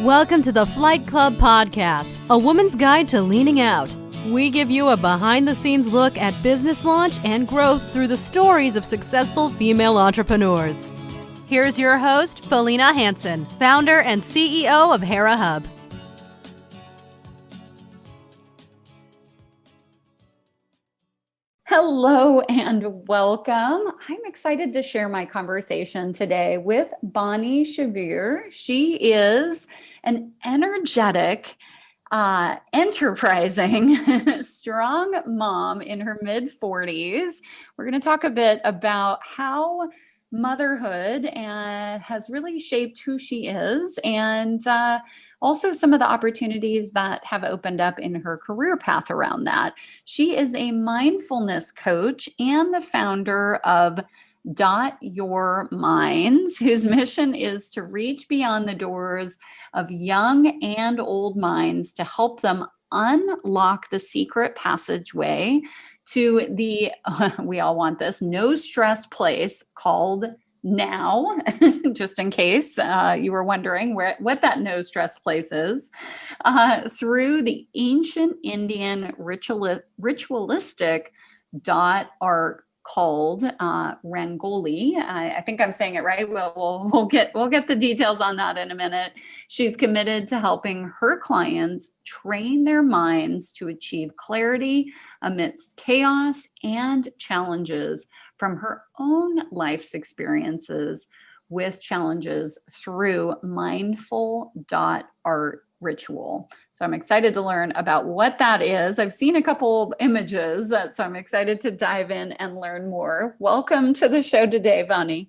Welcome to the Flight Club Podcast, a woman's guide to leaning out. We give you a behind-the-scenes look at business launch and growth through the stories of successful female entrepreneurs. Here's your host, Felina Hansen, founder and CEO of Hera Hub. Hello and welcome. I'm excited to share my conversation today with Vani Shiroor. She is an energetic, enterprising, strong mom in her mid-40s. We're going to talk a bit about how motherhood has really shaped who she is, and also some of the opportunities that have opened up in her career path around that. She is a mindfulness coach and the founder of DOTURMINDS, whose mission is to reach beyond the doors of young and old minds to help them unlock the secret passageway to the, we all want this, no stress place called now, just in case you were wondering what that no stress place is, through the ancient Indian ritualistic dot art called Rangoli. I think I'm saying it right. We'll get the details on that in a minute. She's committed to helping her clients train their minds to achieve clarity amidst chaos and challenges from her own life's experiences with challenges through mindful dot art ritual. So I'm excited to learn about what that is. I've seen a couple of images, so I'm excited to dive in and learn more. Welcome to the show today, Vani.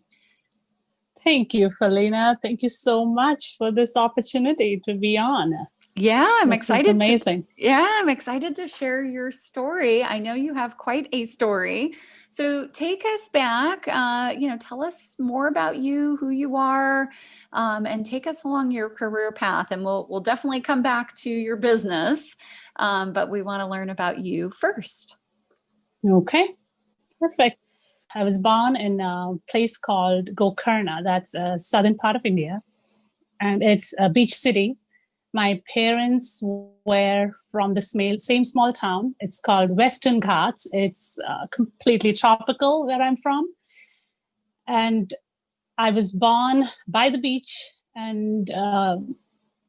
Thank you, Felina. Thank you so much for this opportunity to be on. Yeah, I'm excited. Amazing. I'm excited to share your story. I know you have quite a story. So take us back, tell us more about you, who you are, and take us along your career path. And we'll definitely come back to your business, but we want to learn about you first. Okay, perfect. I was born in a place called Gokarna. That's a southern part of India, and it's a beach city. My parents were from the same small town. It's called Western Ghats. It's completely tropical where I'm from. And I was born by the beach, and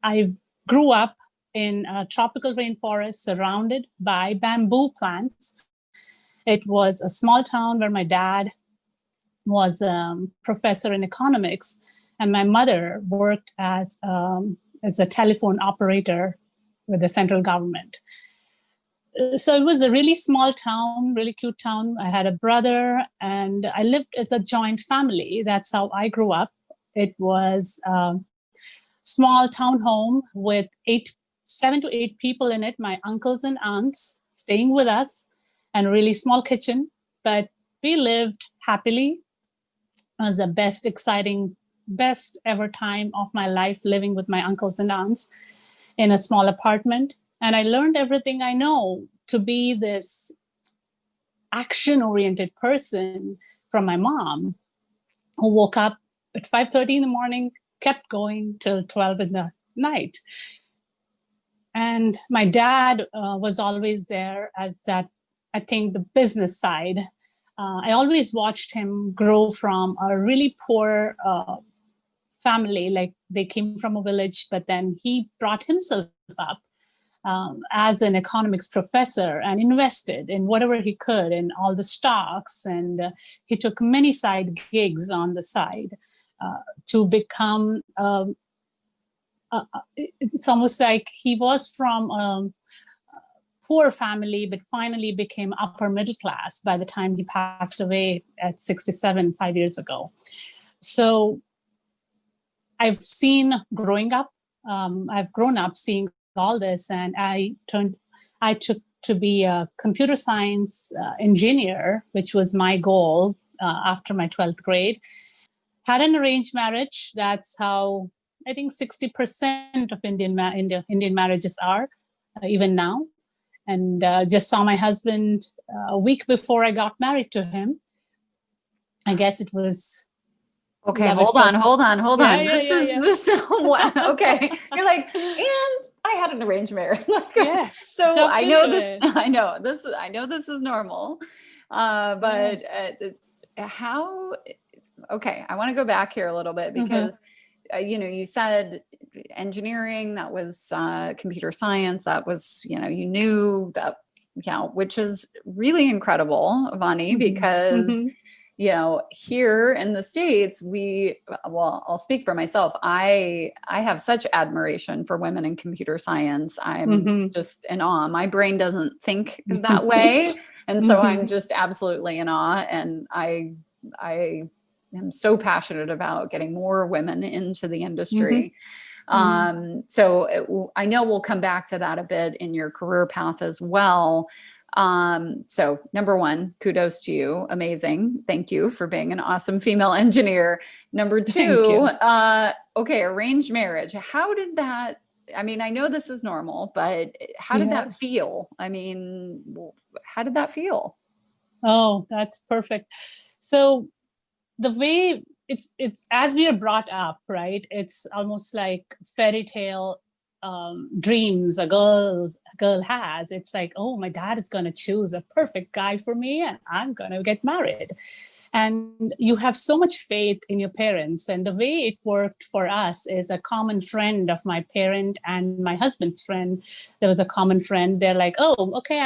I grew up in a tropical rainforest surrounded by bamboo plants. It was a small town where my dad was a professor in economics, and my mother worked as a telephone operator with the central government. So it was a really small town, really cute town. I had a brother, and I lived as a joint family. That's how I grew up. It was a small town home with 7 to 8 people in it, my uncles and aunts staying with us, and a really small kitchen. But we lived happily. It was the best ever time of my life, living with my uncles and aunts in a small apartment. And I learned everything I know to be this action-oriented person from my mom, who woke up at 5:30 in the morning, kept going till 12 in the night. And my dad was always there as that, I think, the business side. I always watched him grow from a really poor family, like they came from a village, but then he brought himself up as an economics professor and invested in whatever he could in all the stocks. And he took many side gigs on the side to become, it's almost like he was from a poor family, but finally became upper middle class by the time he passed away at 67, 5 years ago. So I've seen growing up, I've grown up seeing all this, and I took to be a computer science engineer, which was my goal after my 12th grade. Had an arranged marriage. That's how I think 60% of Indian marriages are, even now. And just saw my husband a week before I got married to him. I guess it was Okay, love hold at on, first. hold on, hold Yeah, on. yeah, This yeah, is yeah. this. Wow, okay. You're like, and I had an arranged marriage. Like, Yes, so I jumped know into this. it. I know this is normal. But Yes. it's how. Okay, I want to go back here a little bit Mhm. because you said engineering, that was computer science, that was, you knew that, which is really incredible, Vani, Mhm. because Mhm. here in the States, well, I'll speak for myself. I have such admiration for women in computer science. I'm Mhm. just in awe. My brain doesn't think that way. And so I'm Mhm. just absolutely in awe. And I am so passionate about getting more women into the Mhm. industry. Mhm. So I know we'll come back to that a bit in your career path as well. So number one, kudos to you. Amazing. Thank you for being an awesome female engineer. Number Thank two, you. okay, arranged marriage. How did that, I mean, I know this is normal, but how did that Yes. feel? I mean, how did that feel? Oh, that's perfect. So the way it's as we are brought up, right? It's almost like fairy tale dreams a girl has. It's like, oh, my dad is going to choose a perfect guy for me and I'm going to get married. And you have so much faith in your parents. And the way it worked for us is a common friend of my parent and my husband's friend. There was a common friend. They're like, oh, okay,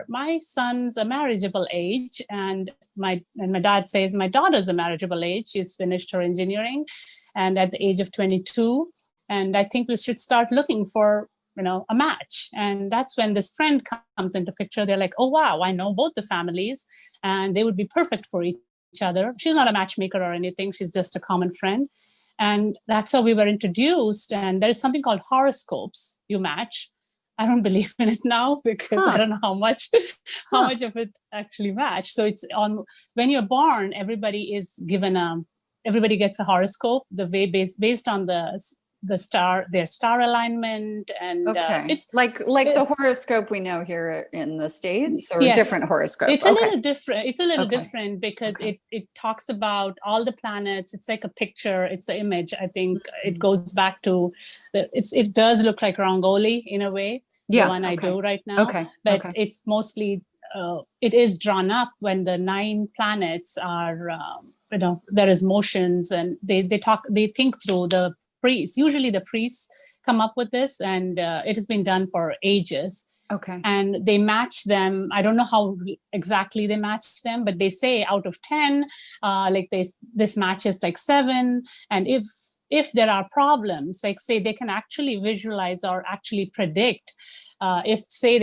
my son's a marriageable age. And my dad says my daughter's a marriageable age. She's finished her engineering and at the age of 22. And I think we should start looking for a match. And that's when this friend comes into picture. They're like, oh wow, I know both the families and they would be perfect for each other. She's not a matchmaker or anything. She's just a common friend. And that's how we were introduced. And there's something called horoscopes. You match. I don't believe in it now because I Huh. don't know how much Huh. of it actually match. So it's on when you're born, everybody gets a horoscope, the way based on their star alignment, and Okay. it's Like the horoscope we know here in the States, or a different yes, horoscope? it's a Okay. little different. It's a little Okay. different because Okay. it talks about all the planets. It's like a picture. It's the image. I think it Mhm. goes back to it does look like Rangoli in a way, the Yeah. one I Okay. do right now, Okay. but Okay. it's mostly it is drawn up when the 9 planets are there is motions, and they think through. The priests, usually the priests, come up with this, and it has been done for ages, Okay. and they match them. I don't know how exactly they match them, but they say out of 10, like this matches like 7. And if there are problems, like say they can actually visualize or actually predict, if say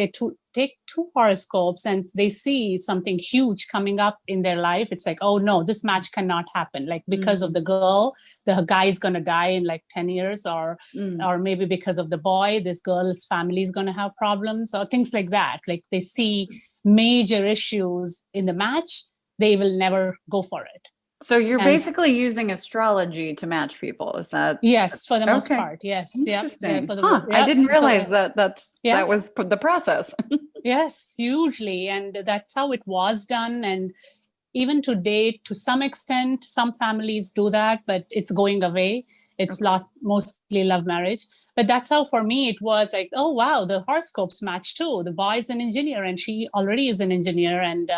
take 2 horoscopes and they see something huge coming up in their life, it's like, oh no, this match cannot happen, like because of Mm, the girl, the guy is going to die in like 10 years, mm. or maybe because of the boy, this girl's family is going to have problems, or things like that. Like they see major issues in the match, they will never go for it. So you're And basically using astrology to match people. Is that yes, for the most okay? part, yes, yep, yeah, Interesting. for the Huh. I yep. didn't So realize yeah, that was the process. yes, hugely, and that's how it was done. And even to date, to some extent, some families do that, but it's going away. It's Okay. lost, mostly love marriage. But that's how for me it was like, oh wow, the horoscopes match too. The boy is an engineer and she already is an engineer, and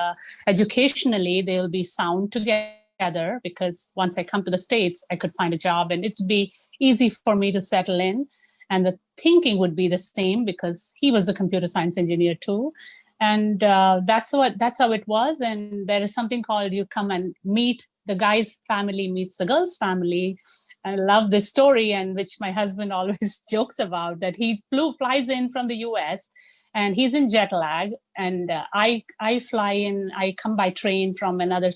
educationally they'll be sound together, because once I come to the States, I could find a job and it'd be easy for me to settle in. And the thinking would be the same because he was a computer science engineer too. And that's how it was. And there is something called, you come and meet the guy's family meets the girl's family. I love this story, and which my husband always jokes about, that he flies in from the US and he's in jet lag, and I fly in, I come by train from another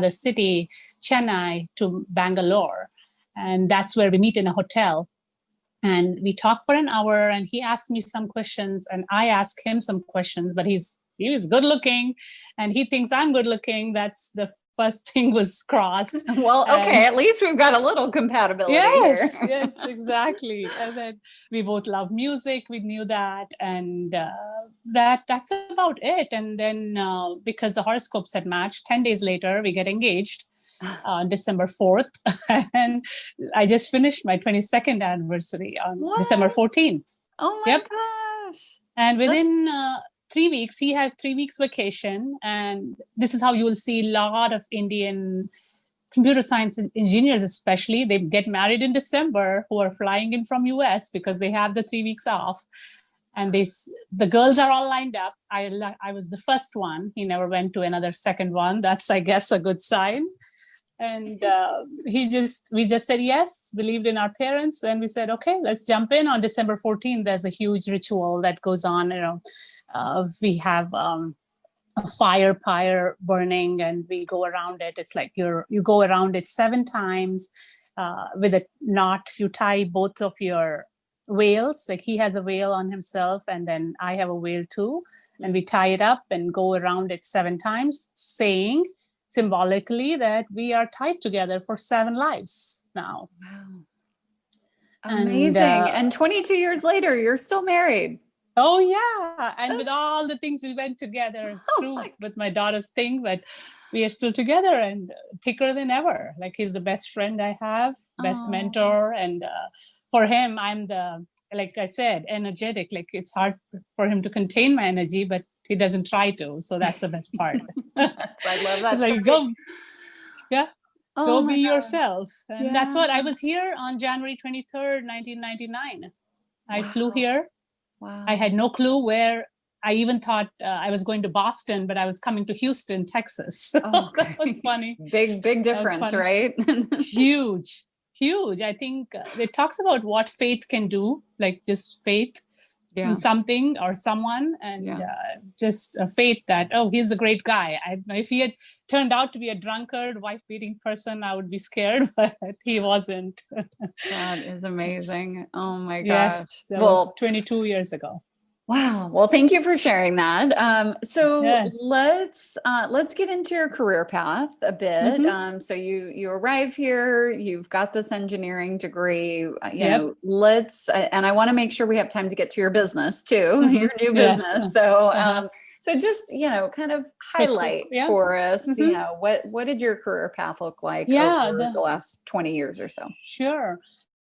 city, Chennai, to Bangalore, and that's where we meet in a hotel. And we talked for an hour, and he asked me some questions and I asked him some questions. But he was good looking and he thinks I'm good looking. That's the first thing was crossed. Well, And okay. At least we've got a little compatibility here. yes, yes, exactly. And then we both love music. We knew that, and that's about it. And then because the horoscopes had matched, 10 days later we get engaged, on December 4th. And I just finished my 22nd anniversary on December 14th. Oh my gosh. And within 3 weeks, he had 3 weeks vacation. And this is how you will see a lot of Indian computer science engineers, especially, they get married in December who are flying in from US because they have the 3 weeks off. And the girls are all lined up. I was the first one. He never went to another second one. That's, I guess, a good sign. And we just said yes, believed in our parents. And we said, okay, let's jump in on December 14th. There's a huge ritual that goes on. We have a fire pyre burning and we go around it. It's like you go around it 7 times with a knot. You tie both of your whales, like he has a whale on himself and then I have a whale too. And we tie it up and go around it 7 times, saying symbolically that we are tied together for 7 lives now. Wow. Amazing. And 22 years later, you're still married. Oh yeah. And with all the things we went together through with my daughter's thing, but we are still together and thicker than ever. Like he's the best friend I have, best mentor. And for him, I'm like I said, energetic. Like it's hard for him to contain my energy, but he doesn't try to. So that's the best part. I love that. It's like, go be yourself. And that's what I was here on January 23rd, 1999. I flew here. Wow. I had no clue where. I even thought I was going to Boston, but I was coming to Houston, Texas. That was funny. Big difference, right? Huge. I think it talks about what faith can do, like just faith in something or someone, and just a faith that, oh, he's a great guy. If he had turned out to be a drunkard, wife-beating person, I would be scared, but he wasn't. That is amazing. Oh my gosh. Yes, that was 22 years ago. Wow. Well, thank you for sharing that. Let's get into your career path a bit. Mm-hmm. So you arrive here, you've got this engineering degree, and I want to make sure we have time to get to your business too, your new business. So, so just, kind of highlight for us, what did your career path look like over the last 20 years or so? Sure.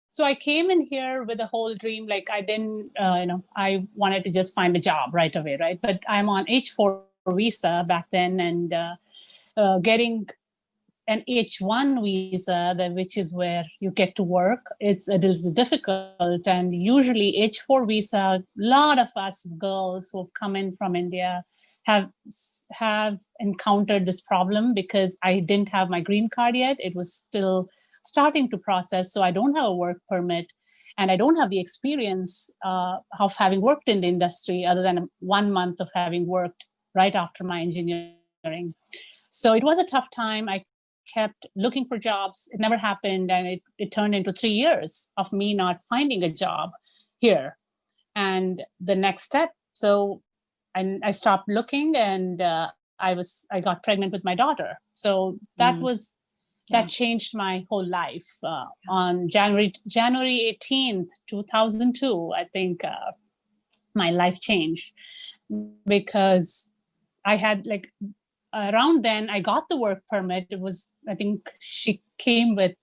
So I came in here with a whole dream, like I didn't, I wanted to just find a job right away, right? But I'm on H4 visa back then, and getting an H1 visa, which is where you get to work, it is difficult. And usually H4 visa, a lot of us girls who've come in from India have encountered this problem because I didn't have my green card yet. It was still starting to process. So I don't have a work permit and I don't have the experience of having worked in the industry other than 1 month of having worked right after my engineering. So it was a tough time. I kept looking for jobs. It never happened. And it turned into 3 years of me not finding a job here. And the next step, I stopped looking and I got pregnant with my daughter. So that changed my whole life. On January 18th, 2002, I think my life changed because I had around then I got the work permit. It was, I think she came with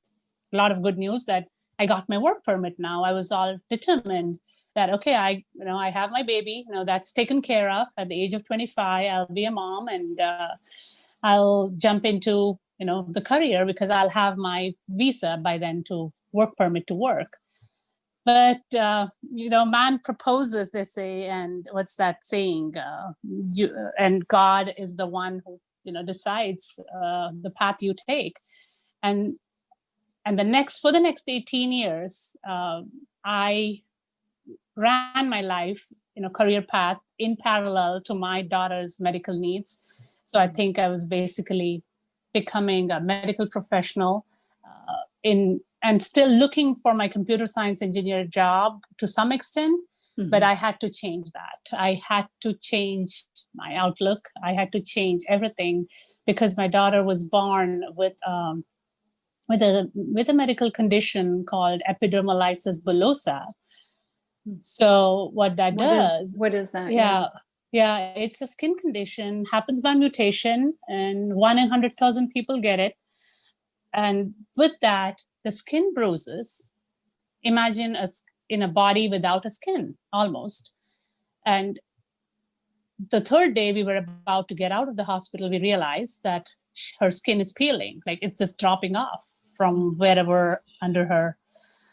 a lot of good news that I got my work permit now. I was all determined that, okay, I have my baby, that's taken care of at the age of 25, I'll be a mom and I'll jump into the career because I'll have my visa by then to work permit to work. But, man proposes, they say, and what's that saying? And God is the one who, decides the path you take. And for the next 18 years, I ran my life, career path in parallel to my daughter's medical needs. So I think I was basically becoming a medical professional and still looking for my computer science engineer job to some extent, but I had to change that. I had to change my outlook. I had to change everything because my daughter was born with a medical condition called epidermolysis bullosa. So what does? What is that? Yeah, it's a skin condition, happens by mutation, and 1 in 100,000 people get it. And with that, the skin bruises, imagine in a body without a skin, almost. And the third day we were about to get out of the hospital, we realized that her skin is peeling, like it's just dropping off from wherever under her,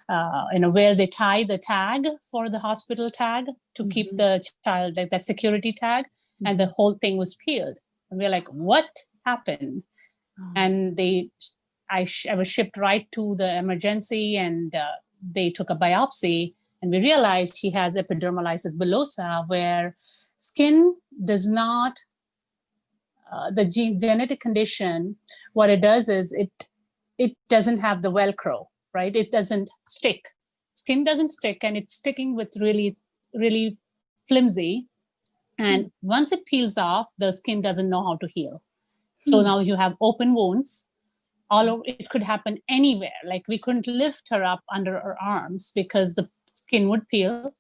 where they tie the tag for the hospital tag to keep the child, like that security tag, and the whole thing was peeled. And we're like, what happened? And I was shipped right to the emergency, and they took a biopsy, and we realized she has epidermolysis bullosa, where skin does not, the genetic condition, what it does is it doesn't have the Velcro, right? It doesn't stick. Skin doesn't stick, and it's sticking with really, really flimsy. And once it peels off, the skin doesn't know how to heal. So now you have open wounds all over. It could happen anywhere. Like we couldn't lift her up under our arms because the skin would peel.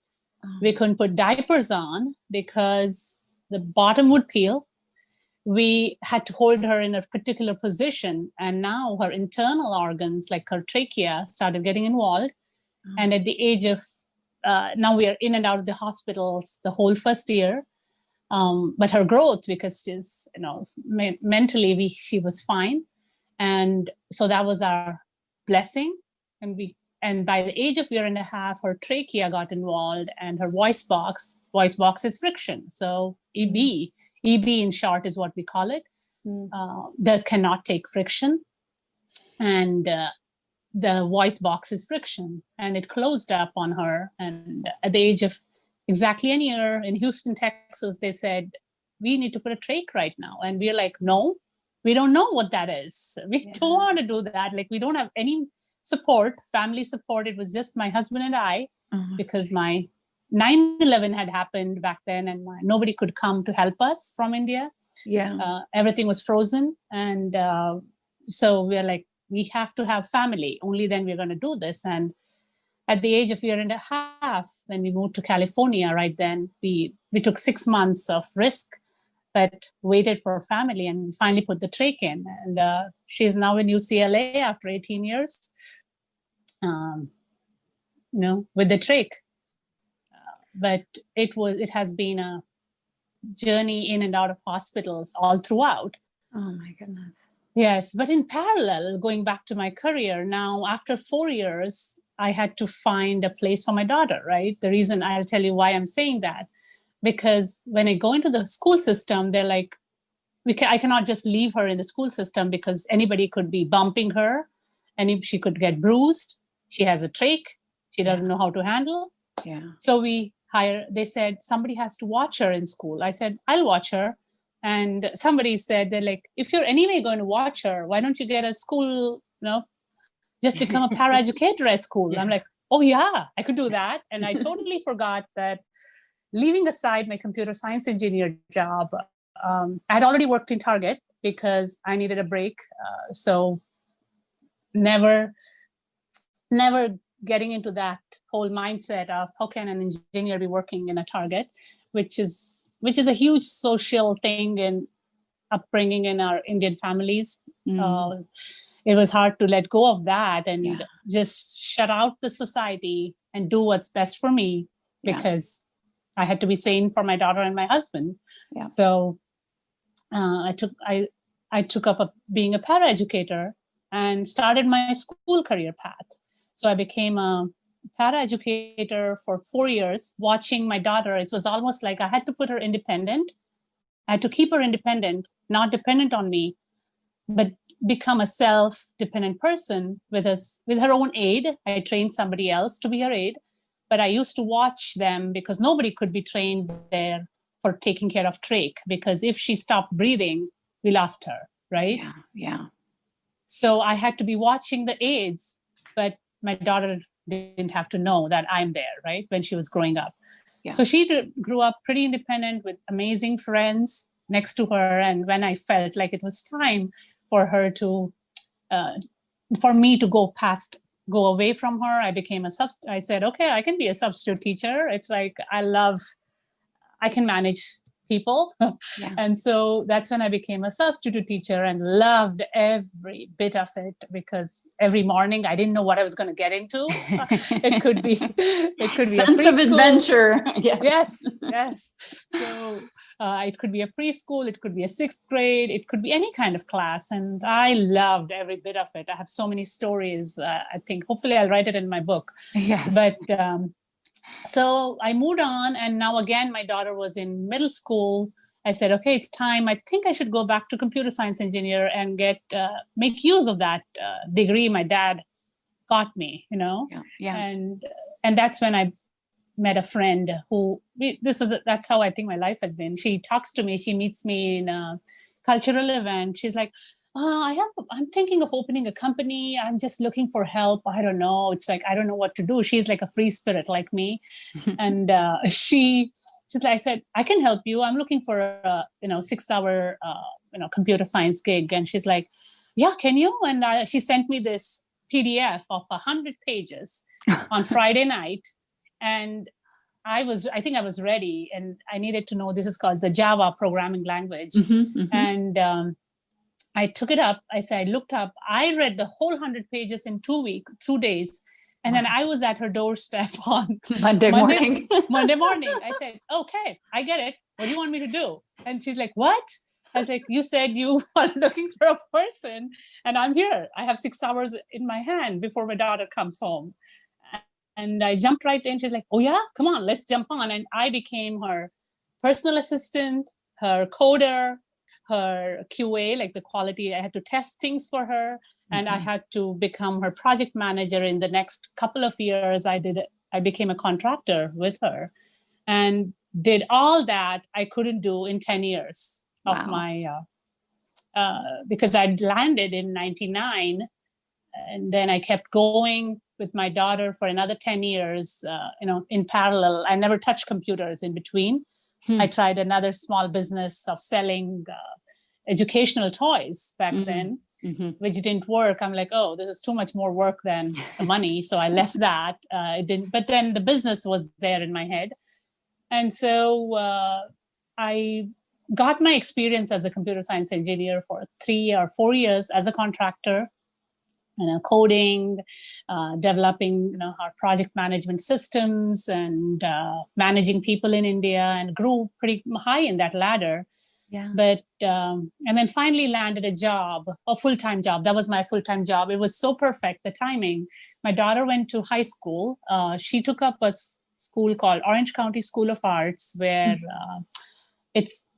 We couldn't put diapers on because the bottom would peel. We had to hold her in a particular position. And now her internal organs, like her trachea, started getting involved. And at the age of, now we are in and out of the hospitals the whole first year. But her growth, because she's, mentally she was fine. And so that was our blessing. And by the age of year and a half, her trachea got involved, and her voice box is friction. So EB in short is what we call it. That cannot take friction. And the voice box is friction, and it closed up on her. And at the age of exactly a year in Houston, Texas, they said, we need to put a trach right now. And we're like, no, we don't know what that is. We don't want to do that. Like, we don't have any support, family support. It was just my husband and I, because my 9/11 had happened back then, and nobody could come to help us from India. Everything was frozen. And so we're like, we have to have family. Only then we're going to do this. And at the age of year and a half, when we moved to California, right then, we took 6 months of risk, but waited for family and finally put the trach in. And she's now in UCLA after 18 years, with the trach. But it has been a journey in and out of hospitals all throughout. Oh my goodness. Yes, but in parallel, going back to my career, now after 4 years, I had to find a place for my daughter, right? The reason, I'll tell you why I'm saying that, because when I go into the school system, they're like, I cannot just leave her in the school system because anybody could be bumping her, and she could get bruised. She has a trach. She doesn't know how to handle. So they said, somebody has to watch her in school. I said, I'll watch her. And somebody said, they're like, if you're anyway going to watch her, why don't you get a school, just become a paraeducator at school? I'm like, oh yeah, I could do that. And I totally forgot that, leaving aside my computer science engineer job, I had already worked in Target because I needed a break. So never getting into that whole mindset of how can an engineer be working in a Target, which is a huge social thing and upbringing in our Indian families. It was hard to let go of that and just shut out the society and do what's best for me, because I had to be sane for my daughter and my husband. So I took up being a paraeducator and started my school career path. So I became a paraeducator for 4 years, watching my daughter. It was almost like I had to put her independent. I had to keep her independent, not dependent on me, but become a self-dependent person with her own aid. I trained somebody else to be her aid, but I used to watch them because nobody could be trained there for taking care of trach, because if she stopped breathing, we lost her, right? So I had to be watching the aides, but my daughter didn't have to know that I'm there, right, when she was growing up. So she grew up pretty independent with amazing friends next to her. And when I felt like it was time for her to, for me to go away from her, I became I said, okay, I can be a substitute teacher. It's like, I can manage people. Yeah. And so that's when I became a substitute teacher and loved every bit of it, because every morning I didn't know what I was going to get into. It could be a sense of preschool. adventure. Yes. So it could be a preschool, it could be a 6th grade, it could be any kind of class. And I loved every bit of it. I have so many stories. I think hopefully I'll write it in my book. Yes. But so I moved on, and now again, my daughter was in middle school. I said, okay, it's time. I think I should go back to computer science engineer and make use of that degree my dad got me, Yeah. And that's when I met a friend who that's how I think my life has been. She talks to me, she meets me in a cultural event. She's like, I'm thinking of opening a company. I'm just looking for help. I don't know. It's like, I don't know what to do. She's like a free spirit like me. And she's like, I said, I can help you. I'm looking for a 6-hour computer science gig. And she's like, yeah, can you? And she sent me this PDF of 100 pages on Friday night. And I think I was ready, and I needed to know, this is called the Java programming language. And I took it up. I looked up, I read the whole 100 pages in 2 days. And then I was at her doorstep on Monday morning. Monday morning. I said, okay, I get it. What do you want me to do? And she's like, what? I was like, you said you are looking for a person, and I'm here. I have 6 hours in my hand before my daughter comes home. And I jumped right in. She's like, oh yeah, come on, let's jump on. And I became her personal assistant, her coder, her QA, like the quality. I had to test things for her. And I had to become her project manager. In the next couple of years, I became a contractor with her and did all that I couldn't do in 10 years of my, because I'd landed in 99. And then I kept going with my daughter for another 10 years, in parallel. I never touched computers in between. I tried another small business of selling educational toys back then, which didn't work. I'm like, oh, this is too much more work than the money. So I left that. It didn't. But then the business was there in my head. And so I got my experience as a computer science engineer for 3 or 4 years as a contractor. Coding, developing, our project management systems, and managing people in India, and grew pretty high in that ladder. Yeah. But and then finally landed a full-time job. That was my full-time job. It was so perfect, the timing. My daughter went to high school. She took up a school called Orange County School of Arts, where it's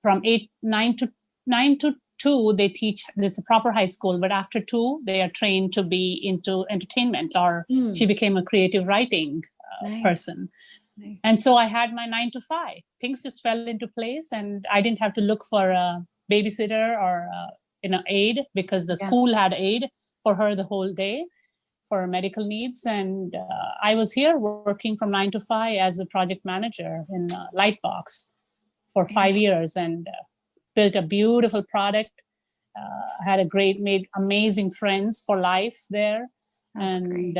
from 9 to 2, they teach. It's a proper high school, but after 2, they are trained to be into entertainment. Or she became a creative writing person. Nice. And so I had my 9 to 5. Things just fell into place, and I didn't have to look for a babysitter or aide, because the school had aide for her the whole day for her medical needs. And I was here working from 9 to 5 as a project manager in Lightbox for 5 years, and built a beautiful product. Made amazing friends for life there. That's great.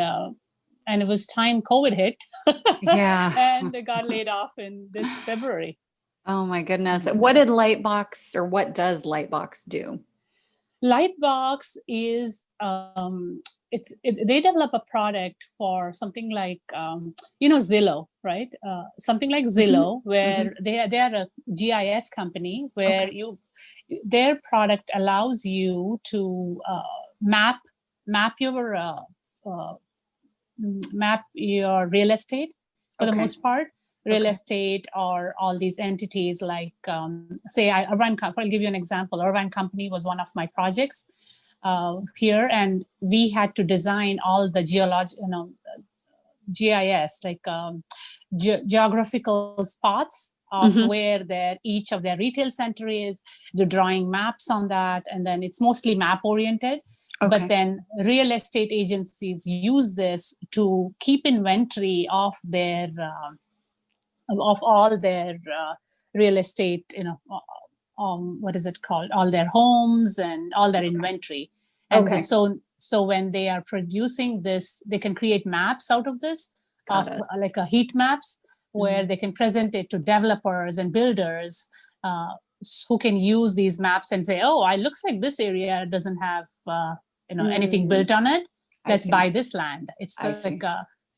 And it was time COVID hit. And I got laid off in this February. Oh my goodness. What did Lightbox, or what does Lightbox do? Lightbox is, they develop a product for something like, Zillow, right? Something like Zillow, where they are a GIS company, where their product allows you to map your real estate for the most part. Real estate, or all these entities like, say, I'll give you an example. Irvine Company was one of my projects here, and we had to design all the GIS, like geographical spots of where each of their retail center is. They're drawing maps on that, and then it's mostly map oriented. But then real estate agencies use this to keep inventory of their of all their real estate, what is it called? All their homes and all their inventory. And so when they are producing this, they can create maps out of this, like a heat maps, where they can present it to developers and builders who can use these maps and say, oh, it looks like this area doesn't have anything built on it. Let's buy this land. It's like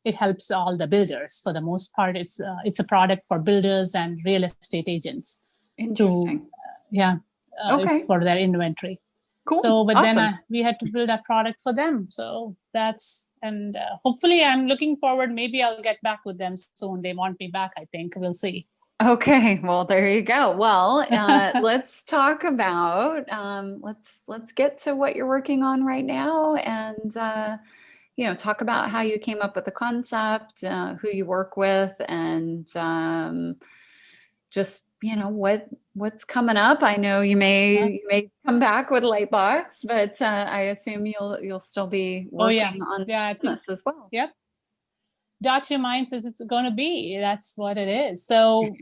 it helps all the builders for the most part. It's a product for builders and real estate agents. Interesting. It's for their inventory. Cool. So, but Awesome. then we had to build a product for them. So and hopefully I'm looking forward. Maybe I'll get back with them soon. They want me back, I think. We'll see. Okay. Well, there you go. Well, let's talk about, let's get to what you're working on right now, and, talk about how you came up with the concept, who you work with, and just, what's coming up. I know you may come back with Lightbox, but I assume you'll still be working on this as well. Yep. DOTURMINDS is it's going to be. That's what it is. So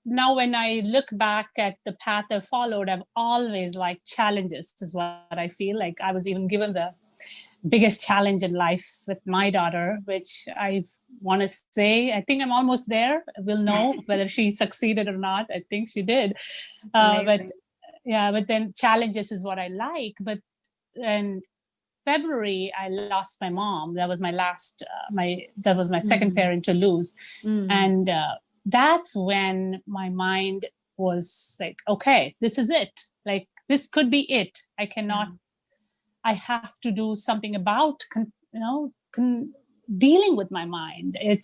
now when I look back at the path I followed, I've always liked challenges, is what I feel. Like I was even given the biggest challenge in life with my daughter, which I want to say, I think I'm almost there. We'll know whether she succeeded or not. I think she did. But then challenges is what I like. But in February, I lost my mom. That was my last, that was my second parent to lose. And that's when my mind was like, okay, this is it. Like, this could be it. I cannot, I have to do something about, dealing with my mind. I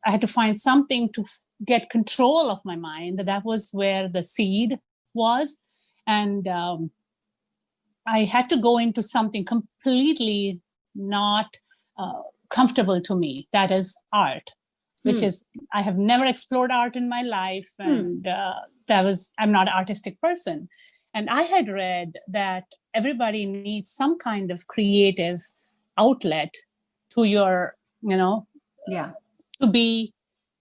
had to find something to get control of my mind. That was where the seed was. And I had to go into something completely not comfortable to me. That is art, which is, I have never explored art in my life. And I'm not an artistic person. And I had read that everybody needs some kind of creative outlet to your, to be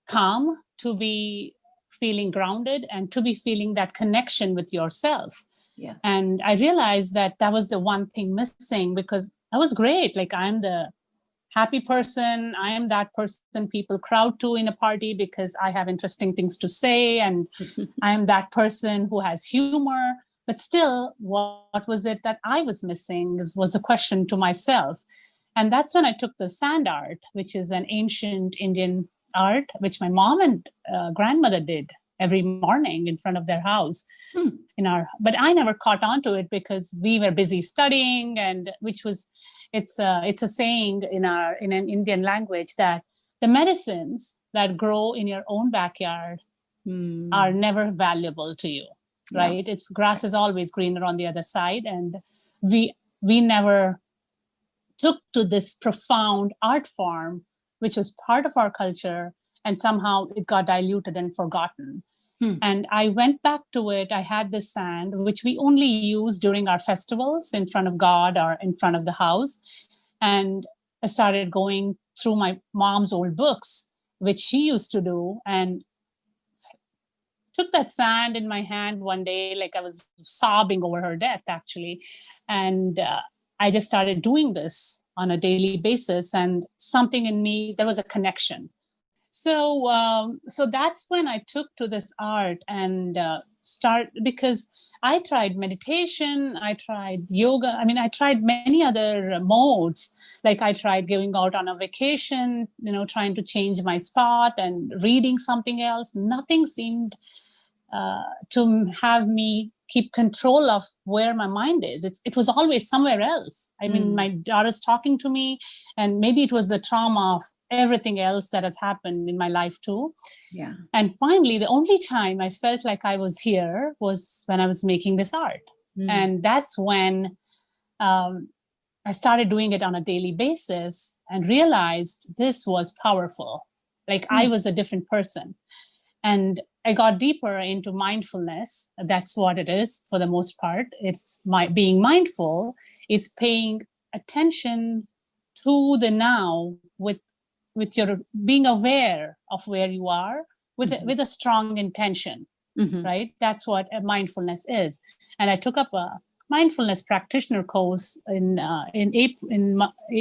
calm, to be feeling grounded, and to be feeling that connection with yourself. Yes. And I realized that was the one thing missing, because I was great. Like, I'm the happy person. I am that person people crowd to in a party because I have interesting things to say. And I am that person who has humor. But still, what was it that I was missing was a question to myself. And that's when I took the sand art, which is an ancient Indian art, which my mom and grandmother did every morning in front of their house. But I never caught on to it because we were busy studying, and it's a saying in an Indian language that the medicines that grow in your own backyard are never valuable to you. Right? It's grass is always greener on the other side. And we never took to this profound art form, which was part of our culture, and somehow it got diluted and forgotten. And I went back to it. I had this sand, which we only use during our festivals in front of God or in front of the house. And I started going through my mom's old books, which she used to do, and took that sand in my hand one day, like I was sobbing over her death, actually. And I just started doing this on a daily basis, and something in me, there was a connection. So that's when I took to this art and because I tried meditation, I tried yoga. I mean, I tried many other modes. Like I tried going out on a vacation, trying to change my spot and reading something else. Nothing seemed to have me keep control of where my mind is. It was always somewhere else. I mean, my daughter's talking to me, and maybe it was the trauma of everything else that has happened in my life too. Yeah. And finally, the only time I felt like I was here was when I was making this art. And that's when I started doing it on a daily basis and realized this was powerful. Like I was a different person. And I got deeper into mindfulness. That's what it is for the most part. It's being mindful is paying attention to the now with your being aware of where you are with a strong intention, right? That's what mindfulness is. And I took up a mindfulness practitioner course in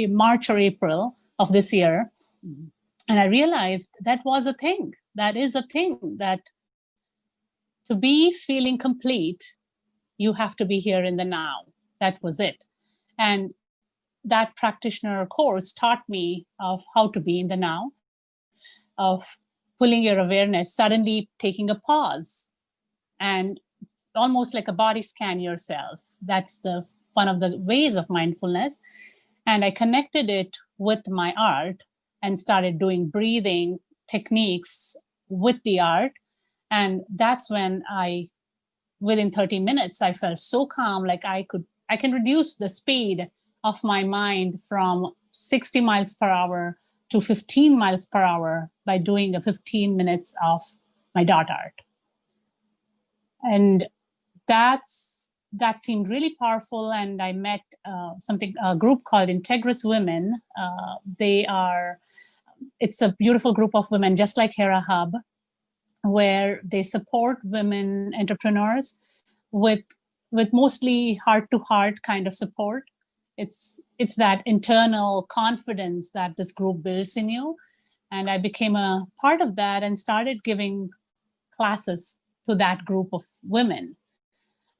March or April of this year. And I realized that was a thing. That is a thing, that to be feeling complete, you have to be here in the now. That was it. And that practitioner course taught me of how to be in the now, of pulling your awareness, suddenly taking a pause, and almost like a body scan yourself. That's one of the ways of mindfulness. And I connected it with my art and started doing breathing techniques with the art. And that's when within 30 minutes, I felt so calm, like I can reduce the speed of my mind from 60 miles per hour to 15 miles per hour by doing a 15 minutes of my dot art. And that seemed really powerful. And I met a group called Integrous Women. It's a beautiful group of women, just like Hera Hub, where they support women entrepreneurs with mostly heart-to-heart kind of support. It's that internal confidence that this group builds in you. And I became a part of that and started giving classes to that group of women.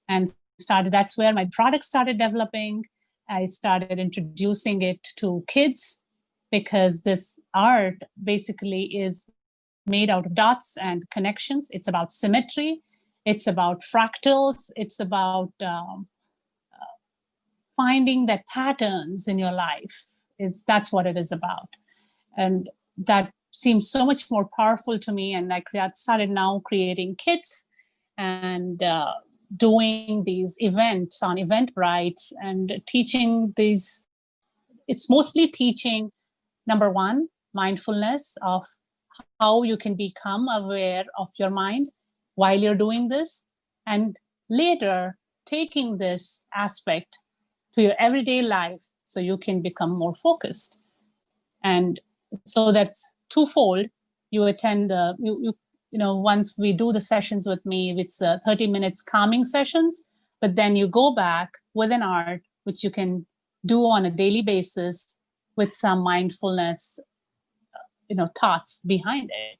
And that's where my product started developing. I started introducing it to kids, because this art basically is made out of dots and connections. It's about symmetry. It's about fractals. It's about finding that patterns in your life. That's what it is about. And that seems so much more powerful to me. And I started now creating kits and doing these events on Eventbrite and teaching these. It's mostly teaching, number one, mindfulness of how you can become aware of your mind while you're doing this, and later taking this aspect to your everyday life so you can become more focused. And so that's twofold. You attend, once we do the sessions with me, it's 30 minutes calming sessions, but then you go back with an art, which you can do on a daily basis with some mindfulness, thoughts behind it.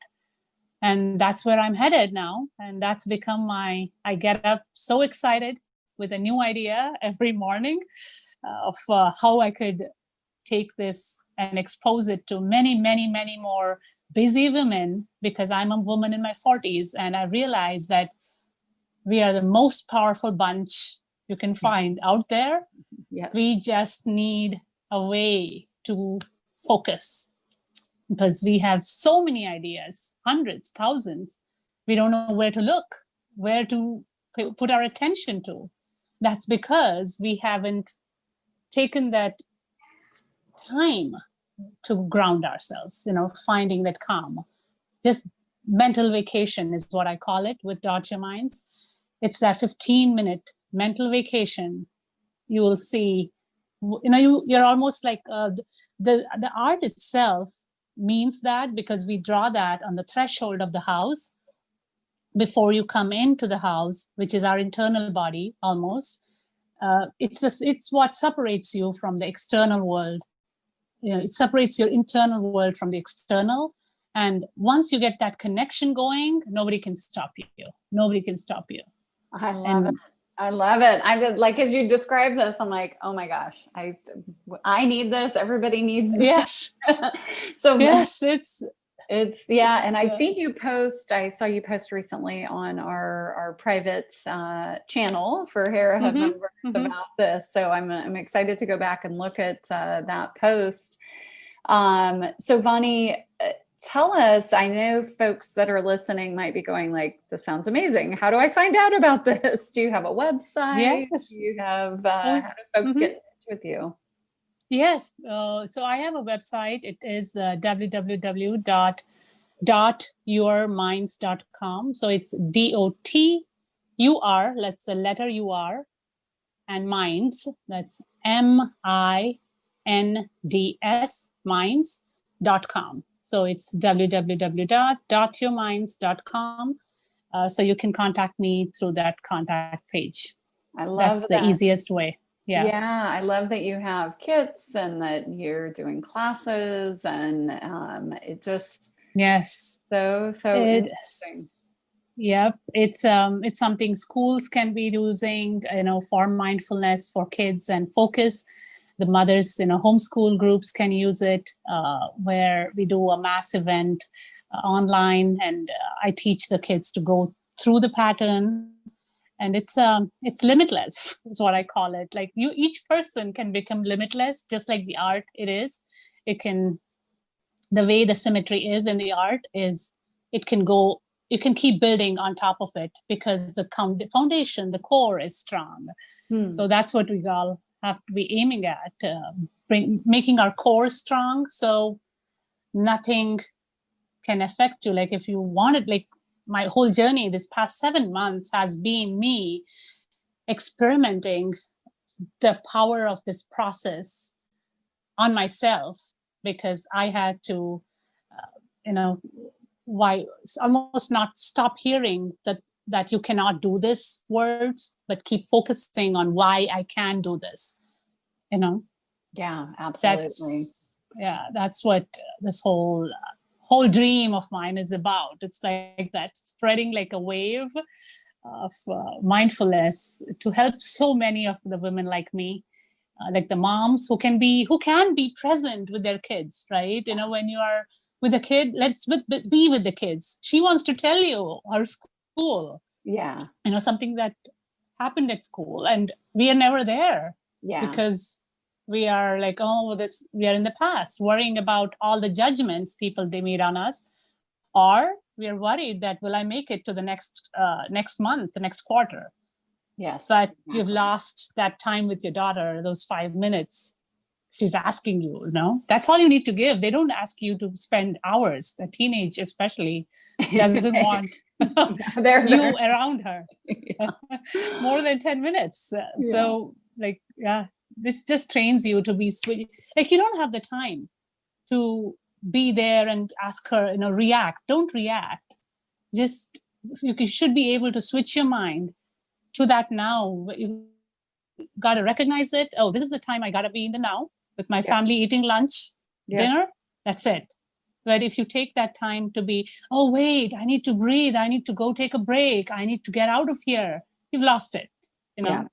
And that's where I'm headed now. And that's become I get up so excited with a new idea every morning of how I could take this and expose it to many, many, many more busy women, because I'm a woman in my 40s. And I realize that we are the most powerful bunch you can find out there. Yes. We just need a way to focus, because we have so many ideas, hundreds, thousands. We don't know where to look, where to put our attention to. That's because we haven't taken that time to ground ourselves, finding that calm. Just mental vacation is what I call it with Dot Your Minds. It's that 15-minute mental vacation. You will see, you're almost like the art itself means that, because we draw that on the threshold of the house before you come into the house, which is our internal body almost. It's what separates you from the external world. It separates your internal world from the external. And once you get that connection going, nobody can stop you. Nobody can stop you. I love it. I love it. I would, like, as you describe this, I'm like, oh my gosh, I need this. Everybody needs this. Yes. So yes, and I've seen you post. I saw you post recently on our private channel for Hera Hub members about this. So I'm excited to go back and look at that post. So Vani, tell us, I know folks that are listening might be going like, this sounds amazing. How do I find out about this? Do you have a website? Yes. Do you have, how do folks get in touch with you? Yes. So I have a website. It is www.doturminds.com. So it's DOTUR, that's the letter UR, and minds, that's MINDS, minds.com. So it's www.doturminds.com. So you can contact me through that contact page. I love That's the easiest way. Yeah. Yeah, I love that you have kits and that you're doing classes, and it just Yes. so interesting. Yep, it's something schools can be using, for mindfulness for kids and focus. The mothers, homeschool groups can use it, where we do a mass event online, and I teach the kids to go through the pattern, and it's limitless. Is what I call it. Like each person can become limitless, just like the art it is. It can, the way the symmetry is in the art is, it can go, you can keep building on top of it because the foundation, the core is strong. So that's what we all have to be aiming at, making our core strong, so nothing can affect you. Like if you wanted, like my whole journey this past 7 months has been me experimenting the power of this process on myself, because I had to, why almost not stop hearing that you cannot do this words, but keep focusing on why I can do this. Yeah, absolutely. That's what this whole dream of mine is about. It's like that, spreading like a wave of mindfulness to help so many of the women like me, like the moms who can be present with their kids, right? When you are with a kid, be with the kids. She wants to tell you her school, something that happened at school, and we are never there, because we are like, we are in the past, worrying about all the judgments people they made on us, or we are worried that will I make it to the next month, the next quarter. Yes. But you've lost that time with your daughter, those 5 minutes. She's asking you, that's all you need to give. They don't ask you to spend hours. The teenage especially doesn't want you around her more than 10 minutes. So this just trains you to be sweet. Like you don't have the time to be there and ask her, react. Don't react. Just, you should be able to switch your mind to that now. You got to recognize it. Oh, this is the time I got to be in the now with my family, eating lunch, dinner. That's it. But if you take that time to be, oh, wait, I need to breathe. I need to go take a break. I need to get out of here. You've lost it. Yeah,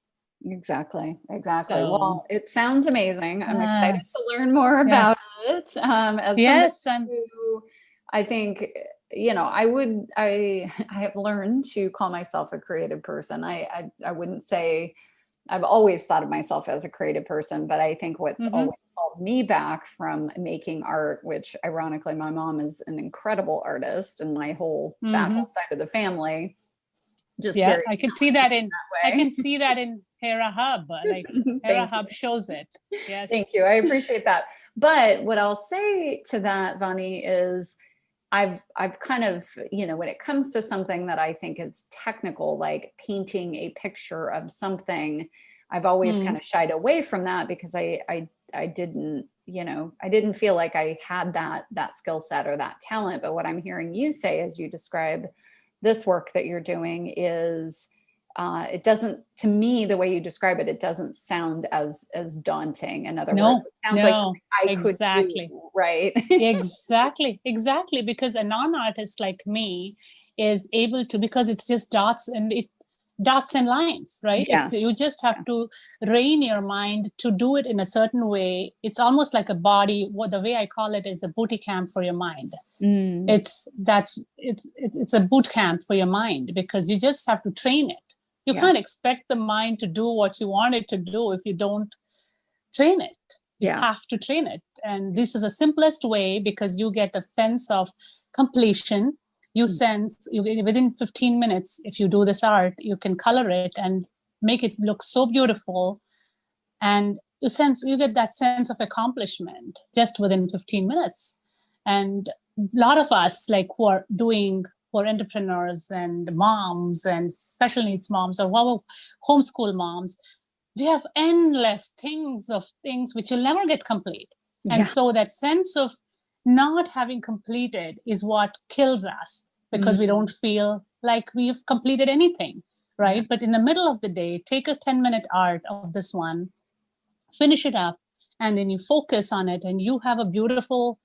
exactly. So, well, it sounds amazing. I'm excited to learn more about it. As somebody who, I think, I have learned to call myself a creative person. I wouldn't say I've always thought of myself as a creative person, but I think what's always held me back from making art, which ironically, my mom is an incredible artist, and my whole that whole side of the family, I can see that in Hera Hub. Like Hera Hub shows it. Yes. Thank you. I appreciate that. But what I'll say to that, Vani, is I've kind of, when it comes to something that I think is technical, like painting a picture of something, I've always kind of shied away from that because I didn't, I didn't feel like I had that skill set or that talent. But what I'm hearing you say as you describe this work that you're doing is, it doesn't, to me, the way you describe it, it doesn't sound as daunting. In other words, it sounds like something I could do, right? Exactly. Because a non-artist like me is able to, because it's just dots and lines, right? You just have to rein your mind to do it in a certain way. It's almost like a body. The way I call it is a booty camp for your mind. It's a boot camp for your mind, because you just have to train it. You can't expect the mind to do what you want it to do if you don't train it. You have to train it. And this is the simplest way, because you get a sense of completion. You sense, within 15 minutes, if you do this art, you can color it and make it look so beautiful. And you get that sense of accomplishment just within 15 minutes. And a lot of us, like who are entrepreneurs and moms and special needs moms or homeschool moms, we have endless things which will never get complete. And so that sense of not having completed is what kills us, because we don't feel like we've completed anything, right? But in the middle of the day, take a 10-minute art of this one finish it up, and then you focus on it, and you have a beautiful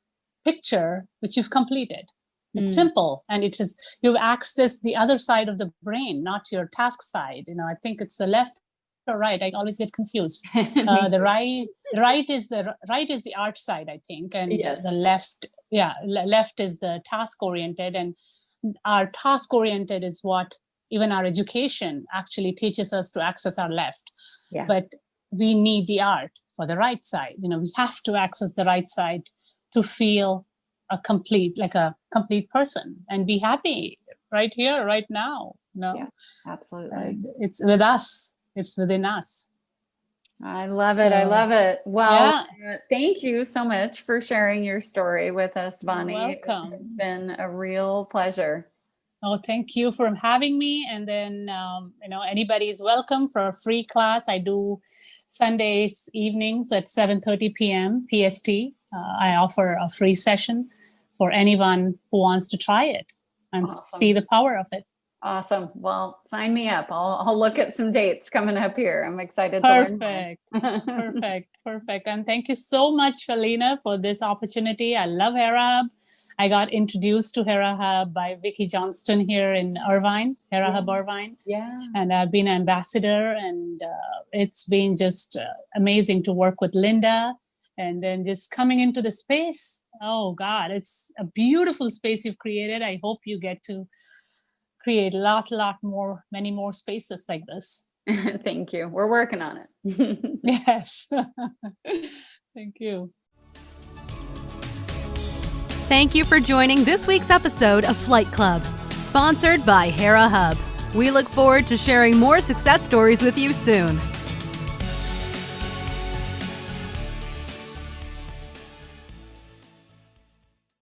picture which you've completed. It's simple, and it is, you've accessed the other side of the brain, not your task side. I think it's the left or right. I always get confused. The right is the art side, I think, and Yes. the left, left is the task oriented, and our task oriented is what even our education actually teaches us to access our left. Yeah. But we need the art for the right side. We have to access the right side to feel a complete person and be happy right here, right now. Yeah, absolutely. It's with us. It's within us. I love it. I love it. Well, thank you so much for sharing your story with us, Vani. You're welcome. It's been a real pleasure. Oh, thank you for having me. And then, anybody is welcome for a free class. I do Sundays evenings at 7:30 p.m. PST. I offer a free session for anyone who wants to try it and see the power of it. Awesome. Well, sign me up. I'll look at some dates coming up here. I'm excited to learn more. Perfect. And thank you so much, Felina, for this opportunity. I love Hera Hub. I got introduced to Hera Hub by Vicki Johnston here in Irvine, Hera Hub Irvine. Yeah. And I've been an ambassador, and it's been just amazing to work with Linda. And then just coming into the space, oh God, it's a beautiful space you've created. I hope you get to create many more spaces like this. Thank you. We're working on it. Yes. Thank you. Thank you for joining this week's episode of Flight Club, sponsored by Hera Hub. We look forward to sharing more success stories with you soon.